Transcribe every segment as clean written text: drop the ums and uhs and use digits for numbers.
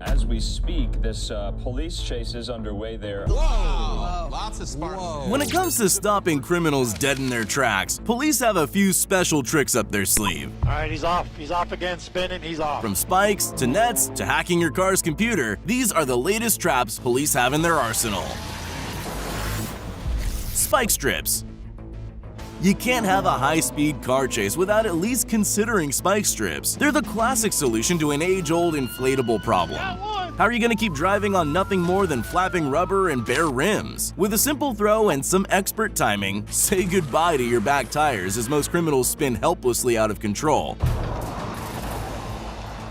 As we speak, this police chase is underway there. Whoa! Lots of Spartans. When it comes to stopping criminals dead in their tracks, police have a few special tricks up their sleeve. All right, he's off. He's off again, spinning. He's off. From spikes to nets to hacking your car's computer, these are the latest traps police have in their arsenal. Spike strips. You can't have a high-speed car chase without at least considering spike strips. They're the classic solution to an age-old inflatable problem. How are you going to keep driving on nothing more than flapping rubber and bare rims? With a simple throw and some expert timing, say goodbye to your back tires as most criminals spin helplessly out of control.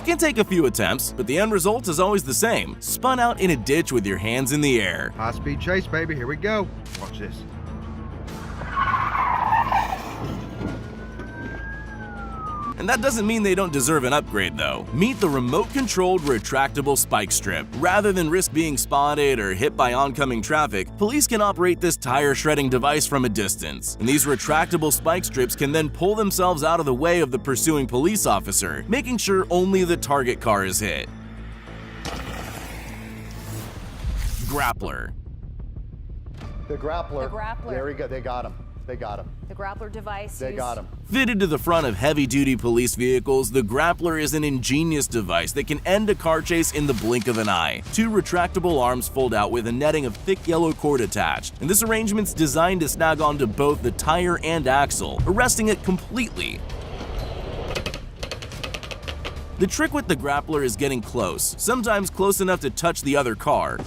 It can take a few attempts, but the end result is always the same: spun out in a ditch with your hands in the air. High-speed chase, baby. Here we go. Watch this. And that doesn't mean they don't deserve an upgrade, though. Meet the remote-controlled retractable spike strip. Rather than risk being spotted or hit by oncoming traffic, police can operate this tire-shredding device from a distance. And these retractable spike strips can then pull themselves out of the way of the pursuing police officer, making sure only the target car is hit. Grappler. The grappler. The grappler. There we go. They got him. They got him. The grappler device. They got him. Fitted to the front of heavy-duty police vehicles, the grappler is an ingenious device that can end a car chase in the blink of an eye. Two retractable arms fold out with a netting of thick yellow cord attached, and this arrangement's designed to snag onto both the tire and axle, arresting it completely. The trick with the grappler is getting close, sometimes close enough to touch the other car.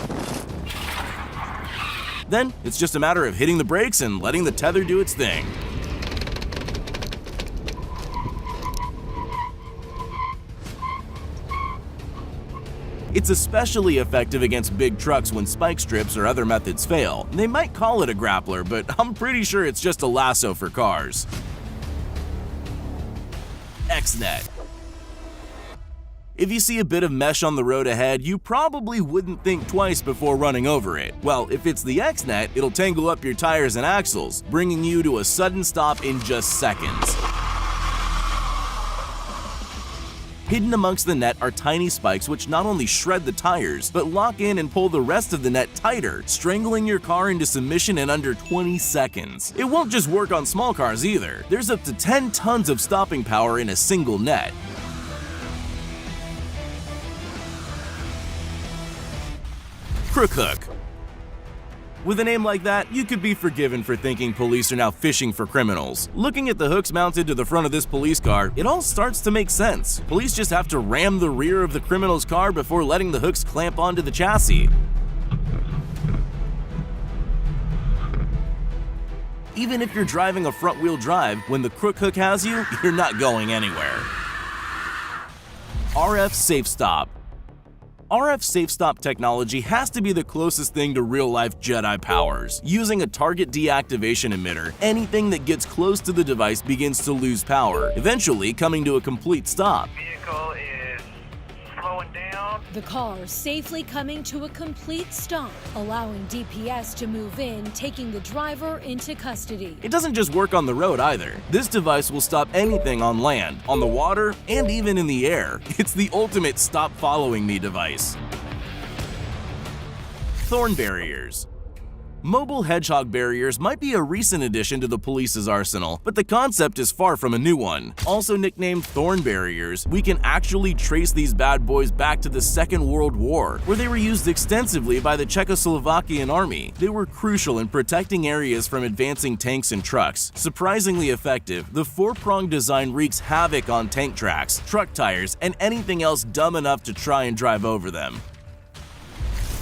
Then, it's just a matter of hitting the brakes and letting the tether do its thing. It's especially effective against big trucks when spike strips or other methods fail. They might call it a grappler, but I'm pretty sure it's just a lasso for cars. X-Net. If you see a bit of mesh on the road ahead, you probably wouldn't think twice before running over it. Well, if it's the X-Net, it'll tangle up your tires and axles, bringing you to a sudden stop in just seconds. Hidden amongst the net are tiny spikes which not only shred the tires, but lock in and pull the rest of the net tighter, strangling your car into submission in under 20 seconds. It won't just work on small cars either. There's up to 10 tons of stopping power in a single net. Crook hook. With a name like that, you could be forgiven for thinking police are now fishing for criminals. Looking at the hooks mounted to the front of this police car, it all starts to make sense. Police just have to ram the rear of the criminal's car before letting the hooks clamp onto the chassis. Even if you're driving a front-wheel drive, when the crook hook has you, you're not going anywhere. RF Safe Stop. RF Safe Stop technology has to be the closest thing to real-life Jedi powers. Using a target deactivation emitter, anything that gets close to the device begins to lose power, eventually coming to a complete stop. Vehicle is slowing down. The car safely coming to a complete stop, allowing DPS to move in, taking the driver into custody. It doesn't just work on the road either. This device will stop anything on land, on the water, and even in the air. It's the ultimate stop following me device. Thorn barriers. Mobile hedgehog barriers might be a recent addition to the police's arsenal, but the concept is far from a new one. Also nicknamed thorn barriers, we can actually trace these bad boys back to the Second World War, where they were used extensively by the Czechoslovakian army. They were crucial in protecting areas from advancing tanks and trucks. Surprisingly effective, the four-pronged design wreaks havoc on tank tracks, truck tires, and anything else dumb enough to try and drive over them.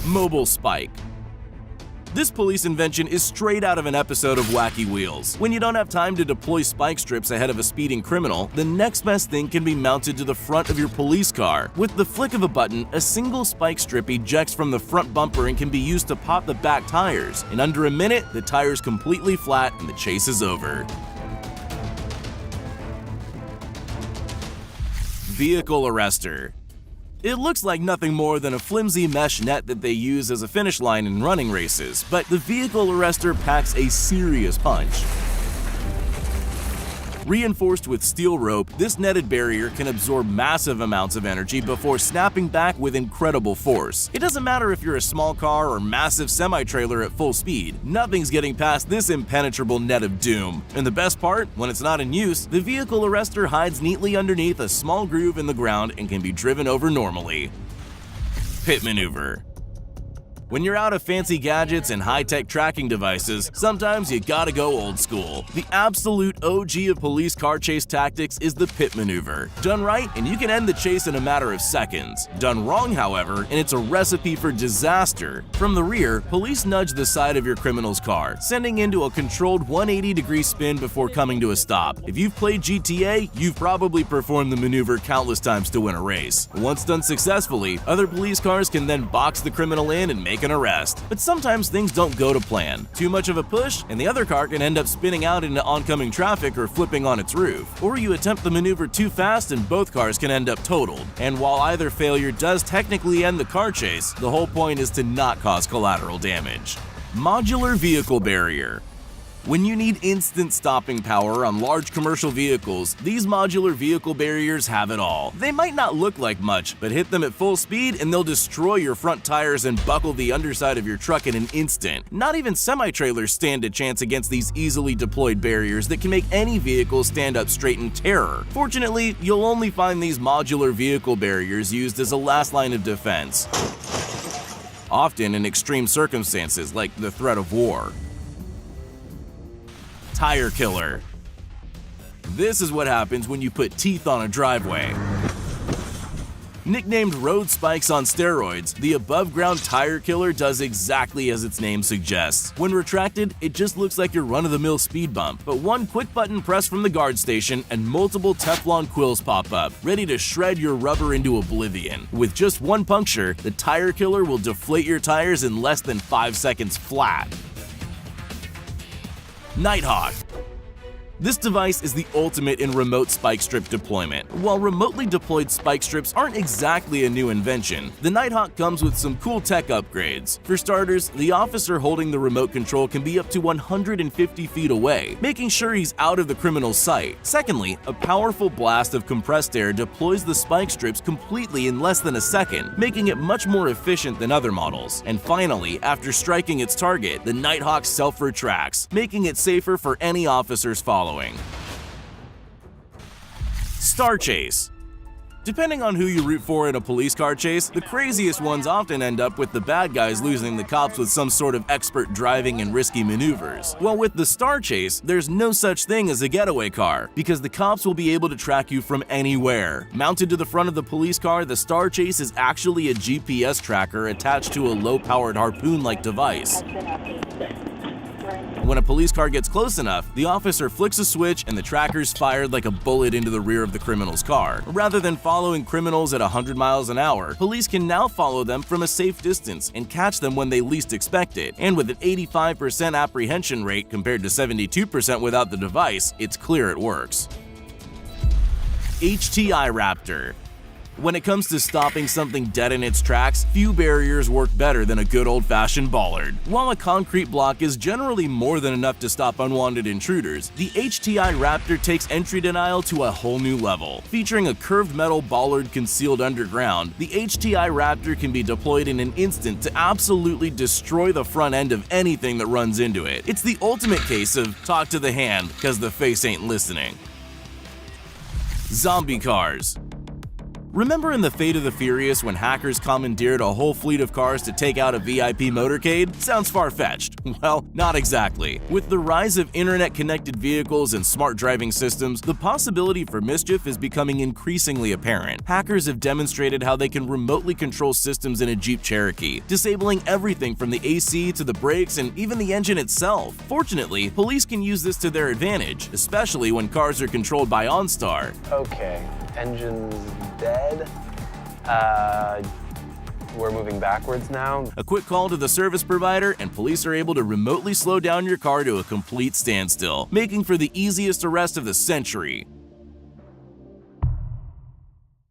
Mobile spike. This police invention is straight out of an episode of Wacky Wheels. When you don't have time to deploy spike strips ahead of a speeding criminal, the next best thing can be mounted to the front of your police car. With the flick of a button, a single spike strip ejects from the front bumper and can be used to pop the back tires. In under a minute, the tire's completely flat and the chase is over. Vehicle arrestor. It looks like nothing more than a flimsy mesh net that they use as a finish line in running races, but the vehicle arrestor packs a serious punch. Reinforced with steel rope, this netted barrier can absorb massive amounts of energy before snapping back with incredible force. It doesn't matter if you're a small car or massive semi-trailer at full speed, nothing's getting past this impenetrable net of doom. And the best part, when it's not in use, the vehicle arrestor hides neatly underneath a small groove in the ground and can be driven over normally. Pit maneuver. When you're out of fancy gadgets and high-tech tracking devices, sometimes you gotta go old school. The absolute OG of police car chase tactics is the pit maneuver. Done right, and you can end the chase in a matter of seconds. Done wrong, however, and it's a recipe for disaster. From the rear, police nudge the side of your criminal's car, sending into a controlled 180-degree spin before coming to a stop. If you've played GTA, you've probably performed the maneuver countless times to win a race. Once done successfully, other police cars can then box the criminal in and make an arrest. But sometimes things don't go to plan. Too much of a push, and the other car can end up spinning out into oncoming traffic or flipping on its roof. Or you attempt the maneuver too fast and both cars can end up totaled. And while either failure does technically end the car chase, the whole point is to not cause collateral damage. Modular vehicle barrier. When you need instant stopping power on large commercial vehicles, these modular vehicle barriers have it all. They might not look like much, but hit them at full speed and they'll destroy your front tires and buckle the underside of your truck in an instant. Not even semi-trailers stand a chance against these easily deployed barriers that can make any vehicle stand up straight in terror. Fortunately, you'll only find these modular vehicle barriers used as a last line of defense, often in extreme circumstances like the threat of war. Tire killer. This is what happens when you put teeth on a driveway. Nicknamed road spikes on steroids, the above-ground tire killer does exactly as its name suggests. When retracted, it just looks like your run-of-the-mill speed bump, but one quick button press from the guard station and multiple Teflon quills pop up, ready to shred your rubber into oblivion. With just one puncture, the tire killer will deflate your tires in less than 5 seconds flat. Nighthawk. This device is the ultimate in remote spike strip deployment. While remotely deployed spike strips aren't exactly a new invention, the Nighthawk comes with some cool tech upgrades. For starters, the officer holding the remote control can be up to 150 feet away, making sure he's out of the criminal's sight. Secondly, a powerful blast of compressed air deploys the spike strips completely in less than a second, making it much more efficient than other models. And finally, after striking its target, the Nighthawk self-retracts, making it safer for any officers following. Star Chase. Depending on who you root for in a police car chase, the craziest ones often end up with the bad guys losing the cops with some sort of expert driving and risky maneuvers. Well, with the Star Chase, there's no such thing as a getaway car, because the cops will be able to track you from anywhere. Mounted to the front of the police car, the Star Chase is actually a GPS tracker attached to a low-powered harpoon-like device. When a police car gets close enough, the officer flicks a switch and the tracker's fired like a bullet into the rear of the criminal's car. Rather than following criminals at 100 miles an hour, police can now follow them from a safe distance and catch them when they least expect it. And with an 85% apprehension rate compared to 72% without the device, it's clear it works. HTI Raptor. When it comes to stopping something dead in its tracks, few barriers work better than a good old-fashioned bollard. While a concrete block is generally more than enough to stop unwanted intruders, the HTI Raptor takes entry denial to a whole new level. Featuring a curved metal bollard concealed underground, the HTI Raptor can be deployed in an instant to absolutely destroy the front end of anything that runs into it. It's the ultimate case of talk to the hand, cause the face ain't listening. Zombie cars. Remember in The Fate of the Furious when hackers commandeered a whole fleet of cars to take out a VIP motorcade? Sounds far-fetched. Well, not exactly. With the rise of internet-connected vehicles and smart driving systems, the possibility for mischief is becoming increasingly apparent. Hackers have demonstrated how they can remotely control systems in a Jeep Cherokee, disabling everything from the AC to the brakes and even the engine itself. Fortunately, police can use this to their advantage, especially when cars are controlled by OnStar. Okay, engine's dead. We're moving backwards now. A quick call to the service provider and police are able to remotely slow down your car to a complete standstill, making for the easiest arrest of the century.